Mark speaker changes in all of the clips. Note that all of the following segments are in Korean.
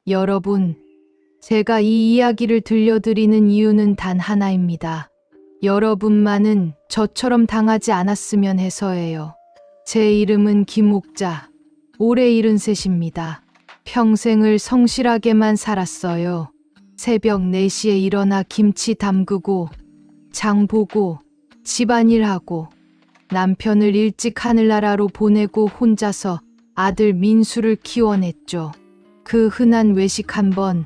Speaker 1: 여러분, 제가 이 이야기를 들려드리는 이유는 단 하나입니다. 여러분만은 저처럼 당하지 않았으면 해서예요. 제 이름은 김옥자, 올해 73입니다. 평생을 성실하게만 살았어요. 새벽 4시에 일어나 김치 담그고, 장 보고, 집안일하고, 남편을 일찍 하늘나라로 보내고 혼자서 아들 민수를 키워냈죠. 그 흔한 외식 한 번,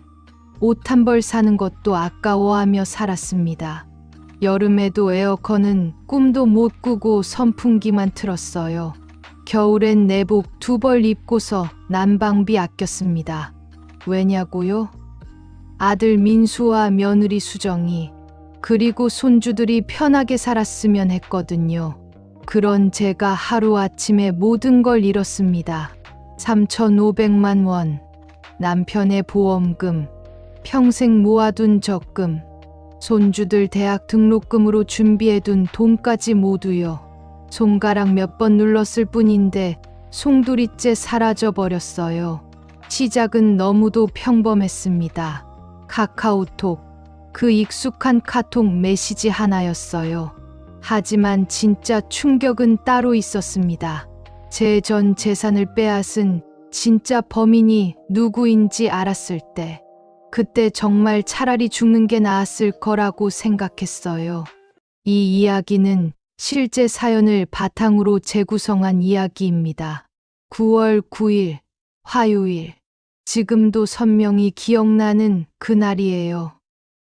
Speaker 1: 옷 한 벌 사는 것도 아까워하며 살았습니다. 여름에도 에어컨은 꿈도 못 꾸고 선풍기만 틀었어요. 겨울엔 내복 2벌 입고서 난방비 아꼈습니다. 왜냐고요? 아들 민수와 며느리 수정이, 그리고 손주들이 편하게 살았으면 했거든요. 그런 제가 하루아침에 모든 걸 잃었습니다. 3,500만 원, 남편의 보험금, 평생 모아둔 적금, 손주들 대학 등록금으로 준비해둔 돈까지 모두요. 손가락 몇 번 눌렀을 뿐인데 송두리째 사라져버렸어요. 시작은 너무도 평범했습니다. 카카오톡, 그 익숙한 카톡 메시지 하나였어요. 하지만 진짜 충격은 따로 있었습니다. 제 전 재산을 빼앗은 진짜 범인이 누구인지 알았을 때, 그때 정말 차라리 죽는 게 나았을 거라고 생각했어요. 이 이야기는 실제 사연을 바탕으로 재구성한 이야기입니다. 9월 9일, 화요일. 지금도 선명히 기억나는 그날이에요.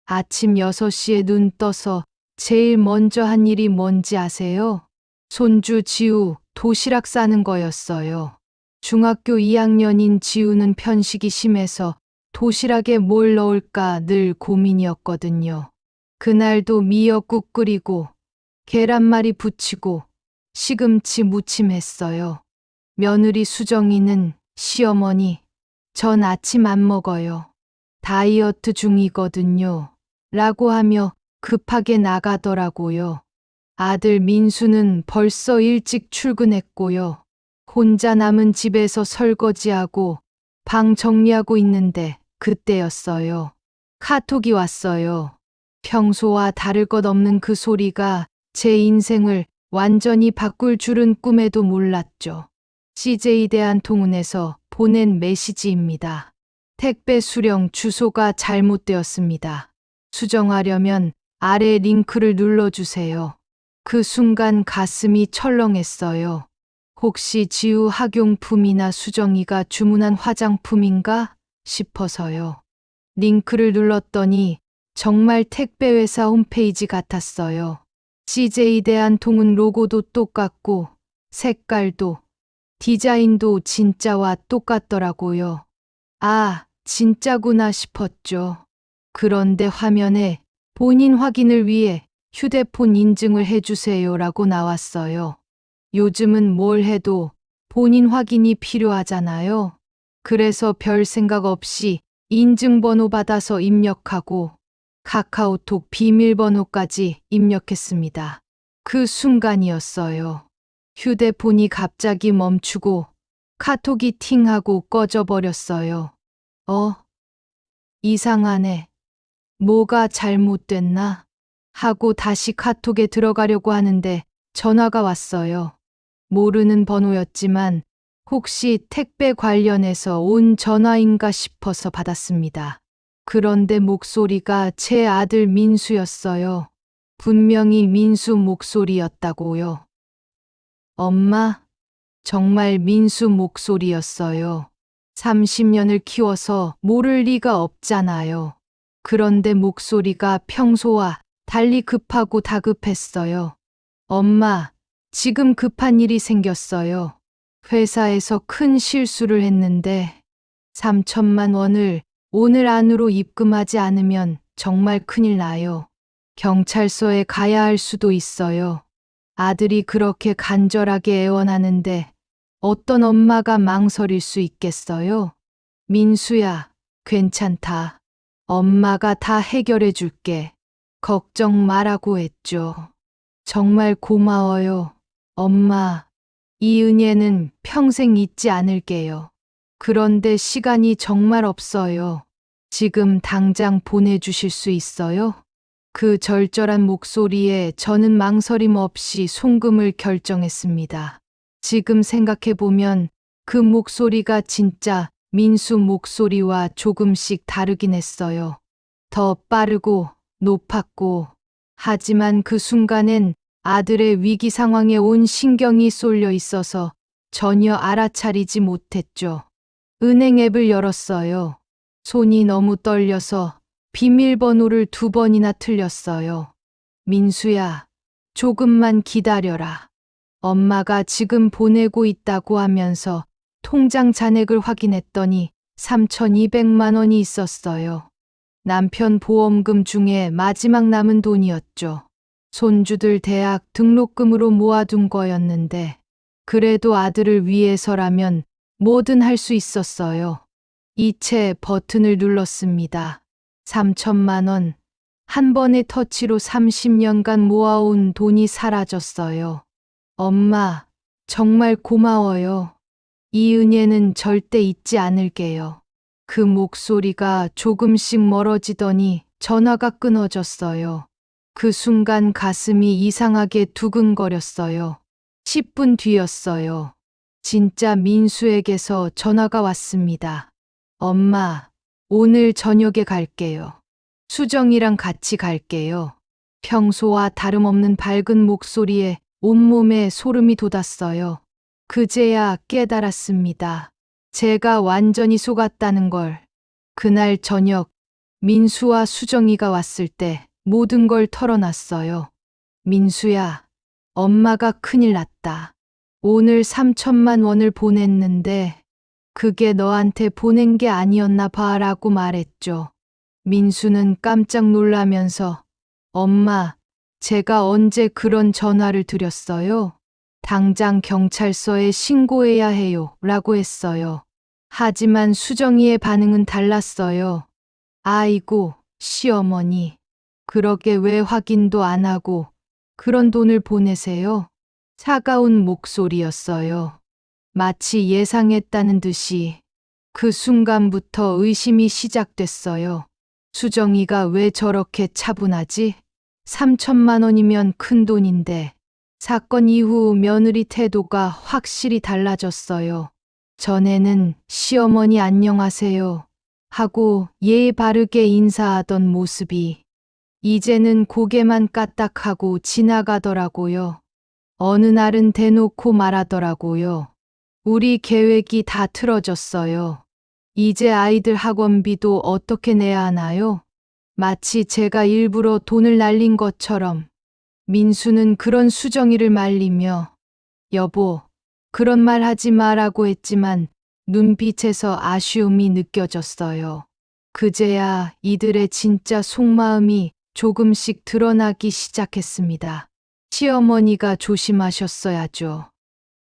Speaker 1: 아침 6시에 눈 떠서 제일 먼저 한 일이 뭔지 아세요? 손주 지우 도시락 싸는 거였어요. 중학교 2학년인 지우는 편식이 심해서 도시락에 뭘 넣을까 늘 고민이었거든요. 그날도 미역국 끓이고 계란말이 부치고 시금치 무침했어요. 며느리 수정이는 시어머니, 전 아침 안 먹어요. 다이어트 중이거든요. 라고 하며 급하게 나가더라고요. 아들 민수는 벌써 일찍 출근했고요. 혼자 남은 집에서 설거지하고 방 정리하고 있는데 그때였어요. 카톡이 왔어요. 평소와 다를 것 없는 그 소리가 제 인생을 완전히 바꿀 줄은 꿈에도 몰랐죠. CJ 대한통운에서 보낸 메시지입니다. 택배 수령 주소가 잘못되었습니다. 수정하려면 아래 링크를 눌러주세요. 그 순간 가슴이 철렁했어요. 혹시 지우 학용품이나 수정이가 주문한 화장품인가 싶어서요. 링크를 눌렀더니 정말 택배회사 홈페이지 같았어요. CJ 대한통운 로고도 똑같고 색깔도 디자인도 진짜와 똑같더라고요. 아, 진짜구나 싶었죠. 그런데 화면에 본인 확인을 위해 휴대폰 인증을 해주세요라고 나왔어요. 요즘은 뭘 해도 본인 확인이 필요하잖아요. 그래서 별 생각 없이 인증번호 받아서 입력하고 카카오톡 비밀번호까지 입력했습니다. 그 순간이었어요. 휴대폰이 갑자기 멈추고 카톡이 팅하고 꺼져버렸어요. 이상하네. 뭐가 잘못됐나? 하고 다시 카톡에 들어가려고 하는데 전화가 왔어요. 모르는 번호였지만 혹시 택배 관련해서 온 전화인가 싶어서 받았습니다. 그런데 목소리가 제 아들 민수였어요. 분명히 민수 목소리였다고요. 엄마, 정말 민수 목소리였어요. 30년을 키워서 모를 리가 없잖아요. 그런데 목소리가 평소와 달리 급하고 다급했어요. 엄마, 지금 급한 일이 생겼어요. 회사에서 큰 실수를 했는데 3천만 원을 오늘 안으로 입금하지 않으면 정말 큰일 나요. 경찰서에 가야 할 수도 있어요. 아들이 그렇게 간절하게 애원하는데 어떤 엄마가 망설일 수 있겠어요? 민수야, 괜찮다. 엄마가 다 해결해 줄게. 걱정 말라고 했죠. 정말 고마워요. 엄마, 이 은혜는 평생 잊지 않을게요. 그런데 시간이 정말 없어요. 지금 당장 보내주실 수 있어요? 그 절절한 목소리에 저는 망설임 없이 송금을 결정했습니다. 지금 생각해보면 그 목소리가 진짜 민수 목소리와 조금씩 다르긴 했어요. 더 빠르고 높았고, 하지만 그 순간엔 아들의 위기 상황에 온 신경이 쏠려 있어서 전혀 알아차리지 못했죠. 은행 앱을 열었어요. 손이 너무 떨려서 비밀번호를 2번이나 틀렸어요. 민수야, 조금만 기다려라. 엄마가 지금 보내고 있다고 하면서 통장 잔액을 확인했더니 3,200만 원이 있었어요. 남편 보험금 중에 마지막 남은 돈이었죠. 손주들 대학 등록금으로 모아둔 거였는데, 그래도 아들을 위해서라면 뭐든 할 수 있었어요. 이체 버튼을 눌렀습니다. 3천만 원. 한 번의 터치로 30년간 모아온 돈이 사라졌어요. 엄마, 정말 고마워요. 이 은혜는 절대 잊지 않을게요. 그 목소리가 조금씩 멀어지더니 전화가 끊어졌어요. 그 순간 가슴이 이상하게 두근거렸어요. 10분 뒤였어요. 진짜 민수에게서 전화가 왔습니다. 엄마, 오늘 저녁에 갈게요. 수정이랑 같이 갈게요. 평소와 다름없는 밝은 목소리에 온몸에 소름이 돋았어요. 그제야 깨달았습니다. 제가 완전히 속았다는 걸. 그날 저녁 민수와 수정이가 왔을 때 모든 걸 털어놨어요. 민수야, 엄마가 큰일 났다. 오늘 3천만 원을 보냈는데 그게 너한테 보낸 게 아니었나 봐라고 말했죠. 민수는 깜짝 놀라면서 엄마, 제가 언제 그런 전화를 드렸어요? 당장 경찰서에 신고해야 해요 라고 했어요. 하지만 수정이의 반응은 달랐어요. 아이고, 시어머니. 그러게 왜 확인도 안 하고 그런 돈을 보내세요? 차가운 목소리였어요. 마치 예상했다는 듯이. 그 순간부터 의심이 시작됐어요. 수정이가 왜 저렇게 차분하지? 3천만 원이면 큰 돈인데. 사건 이후 며느리 태도가 확실히 달라졌어요. 전에는 시어머니 안녕하세요 하고 예의 바르게 인사하던 모습이 이제는 고개만 까딱하고 지나가더라고요. 어느 날은 대놓고 말하더라고요. 우리 계획이 다 틀어졌어요. 이제 아이들 학원비도 어떻게 내야 하나요? 마치 제가 일부러 돈을 날린 것처럼. 민수는 그런 수정이를 말리며 여보, 그런 말 하지 마라고 했지만 눈빛에서 아쉬움이 느껴졌어요. 그제야 이들의 진짜 속마음이 조금씩 드러나기 시작했습니다. 시어머니가 조심하셨어야죠.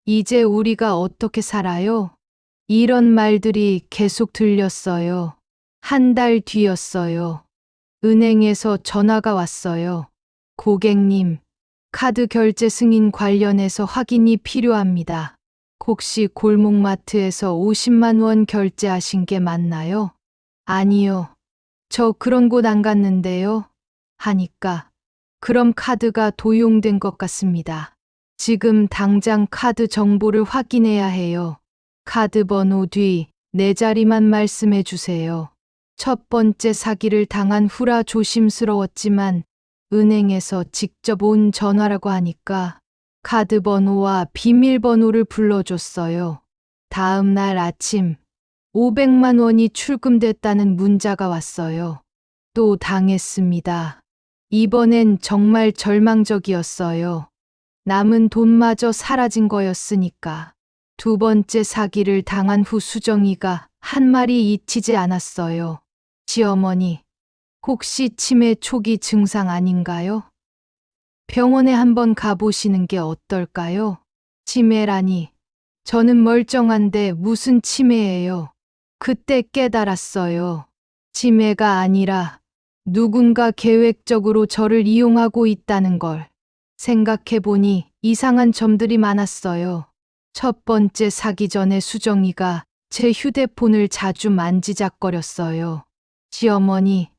Speaker 1: 이제 우리가 어떻게 살아요? 이런 말들이 계속 들렸어요. 한 달 뒤였어요. 은행에서 전화가 왔어요. 고객님, 카드 결제 승인 관련해서 확인이 필요합니다. 혹시 골목마트에서 50만 원 결제하신 게 맞나요? 아니요. 저 그런 곳 안 갔는데요. 하니까 그럼 카드가 도용된 것 같습니다. 지금 당장 카드 정보를 확인해야 해요. 카드 번호 뒤 4자리만 말씀해 주세요. 첫 번째 사기를 당한 후라 조심스러웠지만 은행에서 직접 온 전화라고 하니까 카드 번호와 비밀번호를 불러줬어요. 다음 날 아침 500만 원이 출금됐다는 문자가 왔어요. 또 당했습니다. 이번엔 정말 절망적이었어요. 남은 돈마저 사라진 거였으니까. 두 번째 사기를 당한 후 수정이가 한 말이 잊히지 않았어요. 시어머니, 혹시 치매 초기 증상 아닌가요? 병원에 한번 가보시는 게 어떨까요? 치매라니. 저는 멀쩡한데 무슨 치매예요. 그때 깨달았어요. 치매가 아니라 누군가 계획적으로 저를 이용하고 있다는 걸. 생각해보니 이상한 점들이 많았어요. 첫 번째 사기 전에 수정이가 제 휴대폰을 자주 만지작거렸어요. 시어머니,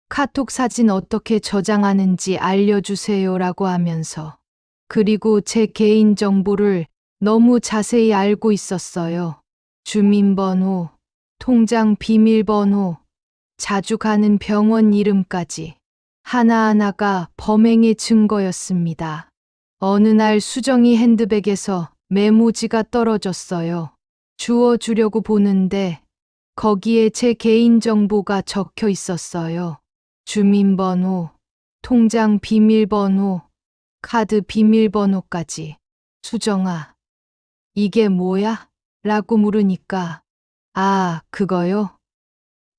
Speaker 1: 카톡 사진 어떻게 저장하는지 알려주세요라고 하면서. 그리고 제 개인정보를 너무 자세히 알고 있었어요. 주민번호, 통장 비밀번호, 자주 가는 병원 이름까지. 하나하나가 범행의 증거였습니다. 어느 날 수정이 핸드백에서 메모지가 떨어졌어요. 주워주려고 보는데 거기에 제 개인정보가 적혀 있었어요. 주민번호, 통장 비밀번호, 카드 비밀번호까지. 수정아, 이게 뭐야? 라고 물으니까, 아, 그거요?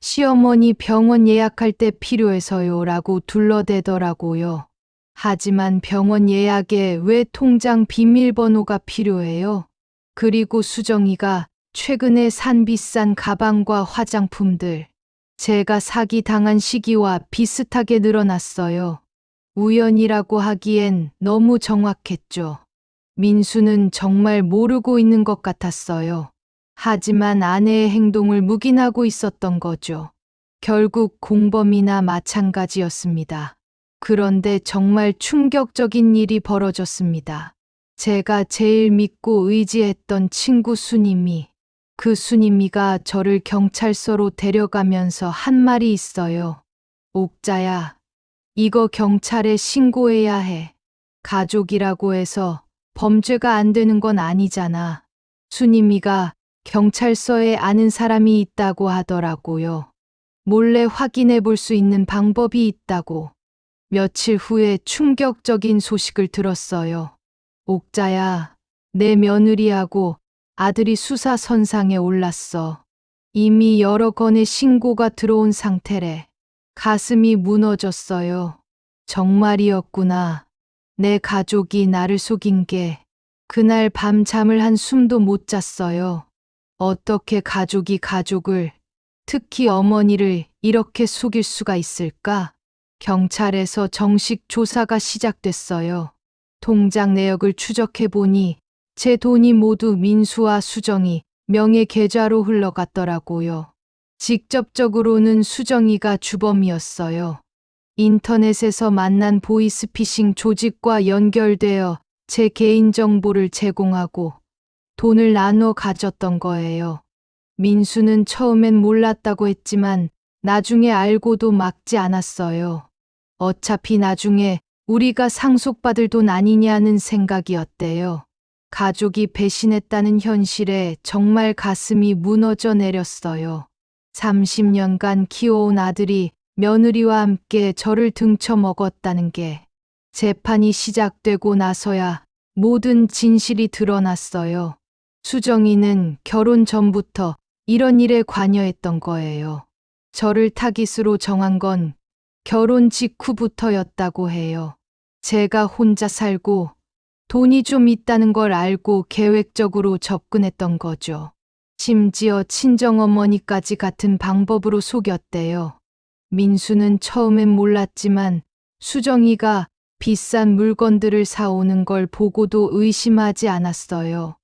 Speaker 1: 시어머니 병원 예약할 때 필요해서요 라고 둘러대더라고요. 하지만 병원 예약에 왜 통장 비밀번호가 필요해요? 그리고 수정이가 최근에 산 비싼 가방과 화장품들, 제가 사기 당한 시기와 비슷하게 늘어났어요. 우연이라고 하기엔 너무 정확했죠. 민수는 정말 모르고 있는 것 같았어요. 하지만 아내의 행동을 묵인하고 있었던 거죠. 결국 공범이나 마찬가지였습니다. 그런데 정말 충격적인 일이 벌어졌습니다. 제가 제일 믿고 의지했던 친구 순임이, 그 순임이가 저를 경찰서로 데려가면서 한 말이 있어요. 옥자야, 이거 경찰에 신고해야 해. 가족이라고 해서 범죄가 안 되는 건 아니잖아. 순임이가 경찰서에 아는 사람이 있다고 하더라고요. 몰래 확인해 볼 수 있는 방법이 있다고. 며칠 후에 충격적인 소식을 들었어요. 옥자야, 내 며느리하고 아들이 수사선상에 올랐어. 이미 여러 건의 신고가 들어온 상태래. 가슴이 무너졌어요. 정말이었구나. 내 가족이 나를 속인 게. 그날 밤 잠을 한숨도 못 잤어요. 어떻게 가족이 가족을, 특히 어머니를 이렇게 속일 수가 있을까? 경찰에서 정식 조사가 시작됐어요. 통장 내역을 추적해 보니 제 돈이 모두 민수와 수정이 명의 계좌로 흘러갔더라고요. 직접적으로는 수정이가 주범이었어요. 인터넷에서 만난 보이스피싱 조직과 연결되어 제 개인정보를 제공하고 돈을 나눠 가졌던 거예요. 민수는 처음엔 몰랐다고 했지만 나중에 알고도 막지 않았어요. 어차피 나중에 우리가 상속받을 돈 아니냐는 생각이었대요. 가족이 배신했다는 현실에 정말 가슴이 무너져 내렸어요. 30년간 키워온 아들이 며느리와 함께 저를 등쳐먹었다는 게 재판이 시작되고 나서야 모든 진실이 드러났어요. 수정이는 결혼 전부터 이런 일에 관여했던 거예요. 저를 타깃으로 정한 건 결혼 직후부터였다고 해요. 제가 혼자 살고 돈이 좀 있다는 걸 알고 계획적으로 접근했던 거죠. 심지어 친정어머니까지 같은 방법으로 속였대요. 민수는 처음엔 몰랐지만 수정이가 비싼 물건들을 사오는 걸 보고도 의심하지 않았어요.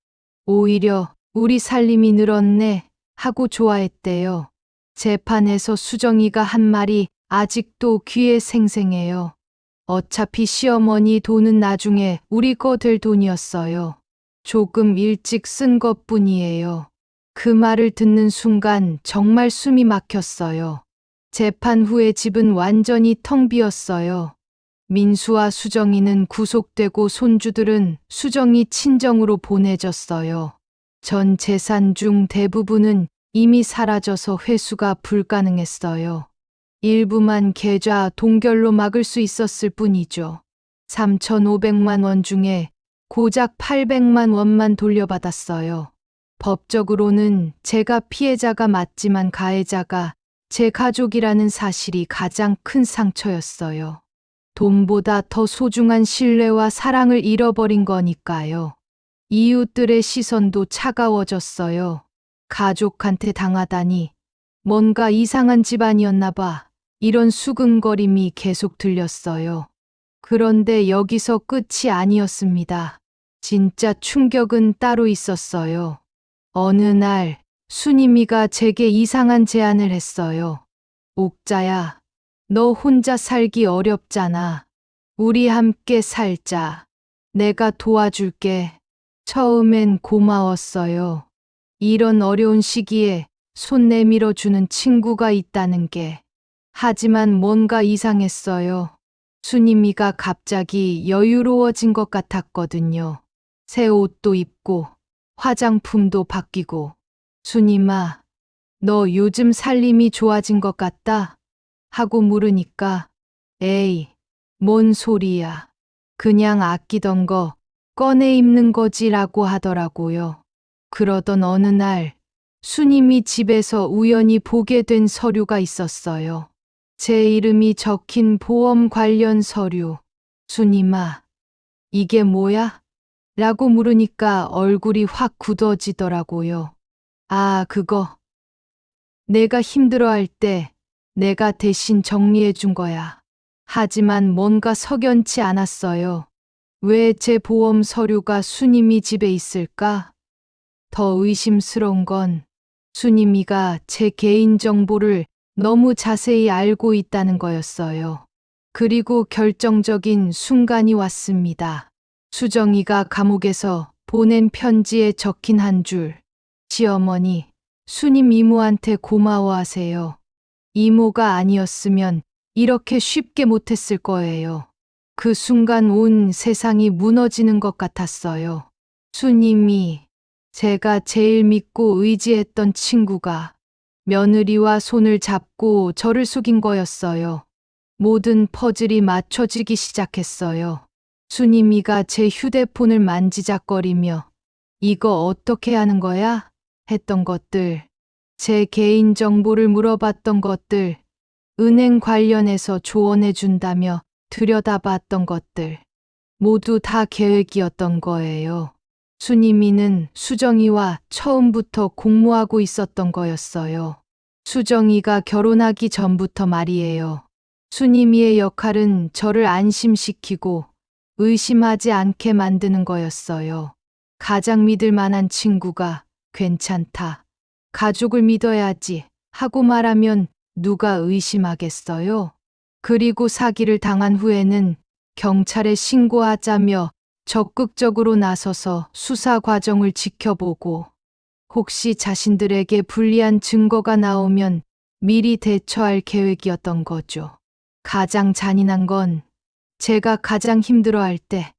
Speaker 1: 오히려 우리 살림이 늘었네 하고 좋아했대요. 재판에서 수정이가 한 말이 아직도 귀에 생생해요. 어차피 시어머니 돈은 나중에 우리 거 될 돈이었어요. 조금 일찍 쓴 것뿐이에요. 그 말을 듣는 순간 정말 숨이 막혔어요. 재판 후에 집은 완전히 텅 비었어요. 민수와 수정이는 구속되고 손주들은 수정이 친정으로 보내졌어요. 전 재산 중 대부분은 이미 사라져서 회수가 불가능했어요. 일부만 계좌 동결로 막을 수 있었을 뿐이죠. 3,500만 원 중에 고작 800만 원만 돌려받았어요. 법적으로는 제가 피해자가 맞지만 가해자가 제 가족이라는 사실이 가장 큰 상처였어요. 돈보다 더 소중한 신뢰와 사랑을 잃어버린 거니까요. 이웃들의 시선도 차가워졌어요. 가족한테 당하다니 뭔가 이상한 집안이었나 봐. 이런 수근거림이 계속 들렸어요. 그런데 여기서 끝이 아니었습니다. 진짜 충격은 따로 있었어요. 어느 날 순임이가 제게 이상한 제안을 했어요. 옥자야, 너 혼자 살기 어렵잖아. 우리 함께 살자. 내가 도와줄게. 처음엔 고마웠어요. 이런 어려운 시기에 손 내밀어 주는 친구가 있다는 게. 하지만 뭔가 이상했어요. 순임이가 갑자기 여유로워진 것 같았거든요. 새 옷도 입고 화장품도 바뀌고. 순임아, 너 요즘 살림이 좋아진 것 같다? 하고 물으니까 에이, 뭔 소리야. 그냥 아끼던 거 꺼내 입는 거지라고 하더라고요. 그러던 어느 날 순임이 집에서 우연히 보게 된 서류가 있었어요. 제 이름이 적힌 보험 관련 서류. 순임아, 이게 뭐야? 라고 물으니까 얼굴이 확 굳어지더라고요. 아, 그거. 내가 힘들어할 때 내가 대신 정리해 준 거야. 하지만 뭔가 석연치 않았어요. 왜 제 보험 서류가 순임이 집에 있을까? 더 의심스러운 건 순임이가 제 개인정보를 너무 자세히 알고 있다는 거였어요. 그리고 결정적인 순간이 왔습니다. 수정이가 감옥에서 보낸 편지에 적힌 한 줄. 시어머니, 순임 이모한테 고마워하세요. 이모가 아니었으면 이렇게 쉽게 못했을 거예요. 그 순간 온 세상이 무너지는 것 같았어요. 순임이 제가 제일 믿고 의지했던 친구가 며느리와 손을 잡고 저를 속인 거였어요. 모든 퍼즐이 맞춰지기 시작했어요. 순임이가 제 휴대폰을 만지작거리며 이거 어떻게 하는 거야? 했던 것들, 제 개인정보를 물어봤던 것들, 은행 관련해서 조언해 준다며 들여다봤던 것들, 모두 다 계획이었던 거예요. 순임이는 수정이와 처음부터 공모하고 있었던 거였어요. 수정이가 결혼하기 전부터 말이에요. 순임이의 역할은 저를 안심시키고 의심하지 않게 만드는 거였어요. 가장 믿을 만한 친구가 괜찮다. 가족을 믿어야지 하고 말하면 누가 의심하겠어요? 그리고 사기를 당한 후에는 경찰에 신고하자며 적극적으로 나서서 수사 과정을 지켜보고 혹시 자신들에게 불리한 증거가 나오면 미리 대처할 계획이었던 거죠. 가장 잔인한 건 제가 가장 힘들어할 때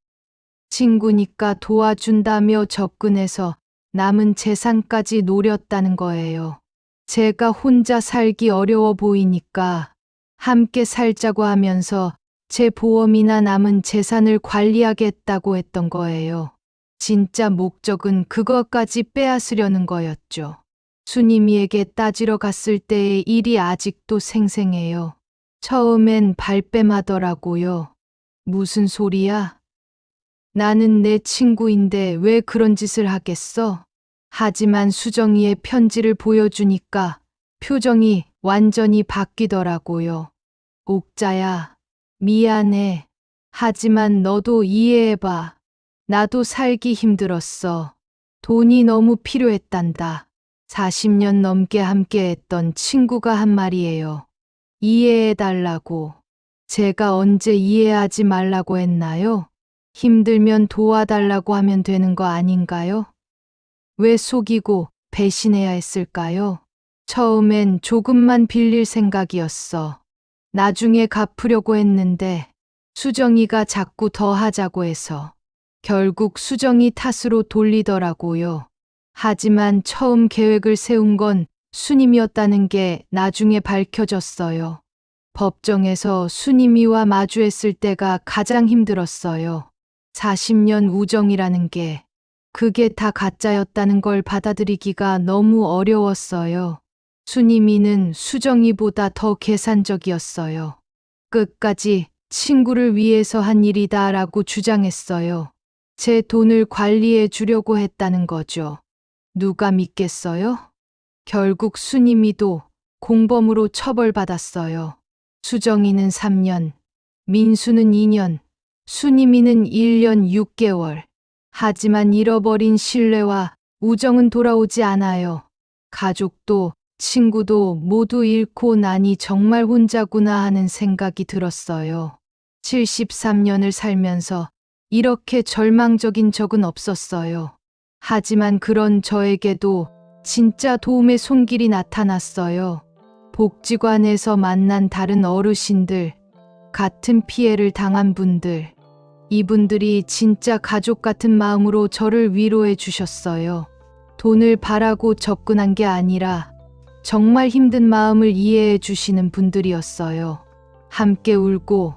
Speaker 1: 친구니까 도와준다며 접근해서 남은 재산까지 노렸다는 거예요. 제가 혼자 살기 어려워 보이니까 함께 살자고 하면서 제 보험이나 남은 재산을 관리하겠다고 했던 거예요. 진짜 목적은 그것까지 빼앗으려는 거였죠. 순임이에게 따지러 갔을 때의 일이 아직도 생생해요. 처음엔 발뺌하더라고요. 무슨 소리야? 나는 내 친구인데 왜 그런 짓을 하겠어? 하지만 수정이의 편지를 보여주니까 표정이 완전히 바뀌더라고요. 옥자야, 미안해. 하지만 너도 이해해봐. 나도 살기 힘들었어. 돈이 너무 필요했단다. 40년 넘게 함께했던 친구가 한 말이에요. 이해해달라고. 제가 언제 이해하지 말라고 했나요? 힘들면 도와달라고 하면 되는 거 아닌가요? 왜 속이고 배신해야 했을까요? 처음엔 조금만 빌릴 생각이었어. 나중에 갚으려고 했는데 수정이가 자꾸 더 하자고 해서 결국 수정이 탓으로 돌리더라고요. 하지만 처음 계획을 세운 건 순임이었다는 게 나중에 밝혀졌어요. 법정에서 순임이와 마주했을 때가 가장 힘들었어요. 40년 우정이라는 게 그게 다 가짜였다는 걸 받아들이기가 너무 어려웠어요. 순임이는 수정이보다 더 계산적이었어요. 끝까지 친구를 위해서 한 일이다라고 주장했어요. 제 돈을 관리해 주려고 했다는 거죠. 누가 믿겠어요? 결국 순임이도 공범으로 처벌받았어요. 수정이는 3년, 민수는 2년, 순임이는 1년 6개월. 하지만 잃어버린 신뢰와 우정은 돌아오지 않아요. 가족도 친구도 모두 잃고 나니 정말 혼자구나 하는 생각이 들었어요. 73년을 살면서 이렇게 절망적인 적은 없었어요. 하지만 그런 저에게도 진짜 도움의 손길이 나타났어요. 복지관에서 만난 다른 어르신들, 같은 피해를 당한 분들, 이분들이 진짜 가족 같은 마음으로 저를 위로해 주셨어요. 돈을 바라고 접근한 게 아니라 정말 힘든 마음을 이해해 주시는 분들이었어요. 함께 울고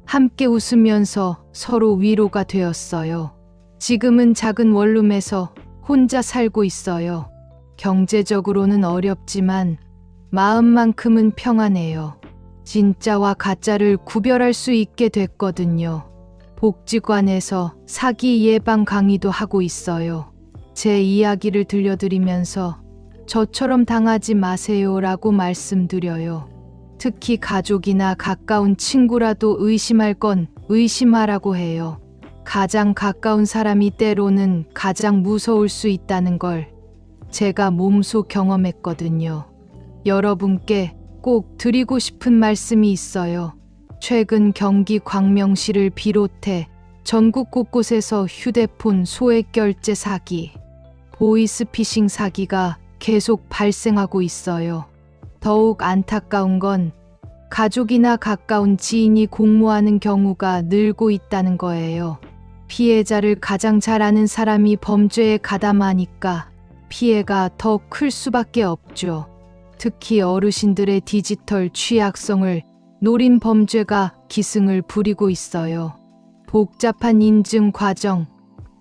Speaker 1: 함께 웃으면서 서로 위로가 되었어요. 지금은 작은 원룸에서 혼자 살고 있어요. 경제적으로는 어렵지만 마음만큼은 평안해요. 진짜와 가짜를 구별할 수 있게 됐거든요. 복지관에서 사기 예방 강의도 하고 있어요. 제 이야기를 들려드리면서 저처럼 당하지 마세요라고 말씀드려요. 특히 가족이나 가까운 친구라도 의심할 건 의심하라고 해요. 가장 가까운 사람이 때로는 가장 무서울 수 있다는 걸 제가 몸소 경험했거든요. 여러분께 꼭 드리고 싶은 말씀이 있어요. 최근 경기 광명시를 비롯해 전국 곳곳에서 휴대폰 소액 결제 사기, 보이스피싱 사기가 계속 발생하고 있어요. 더욱 안타까운 건 가족이나 가까운 지인이 공모하는 경우가 늘고 있다는 거예요. 피해자를 가장 잘 아는 사람이 범죄에 가담하니까 피해가 더 클 수밖에 없죠. 특히 어르신들의 디지털 취약성을 노린 범죄가 기승을 부리고 있어요. 복잡한 인증 과정,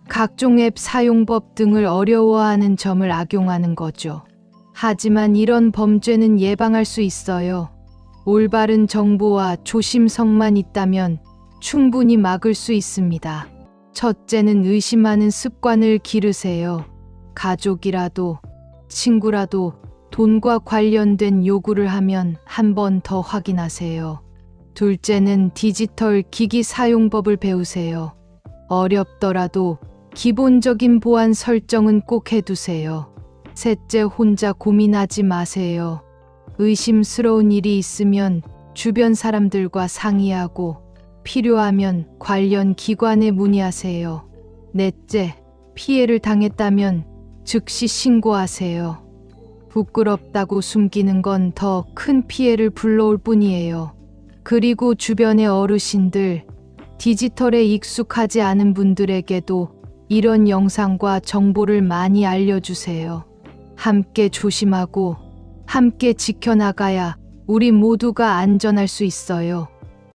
Speaker 1: 각종 앱 사용법 등을 어려워하는 점을 악용하는 거죠. 하지만 이런 범죄는 예방할 수 있어요. 올바른 정보와 조심성만 있다면 충분히 막을 수 있습니다. 첫째는 의심하는 습관을 기르세요. 가족이라도 친구라도 돈과 관련된 요구를 하면 한 번 더 확인하세요. 둘째는 디지털 기기 사용법을 배우세요. 어렵더라도 기본적인 보안 설정은 꼭 해두세요. 셋째, 혼자 고민하지 마세요. 의심스러운 일이 있으면 주변 사람들과 상의하고 필요하면 관련 기관에 문의하세요. 넷째, 피해를 당했다면 즉시 신고하세요. 부끄럽다고 숨기는 건 더 큰 피해를 불러올 뿐이에요. 그리고 주변의 어르신들, 디지털에 익숙하지 않은 분들에게도 이런 영상과 정보를 많이 알려주세요. 함께 조심하고 함께 지켜나가야 우리 모두가 안전할 수 있어요.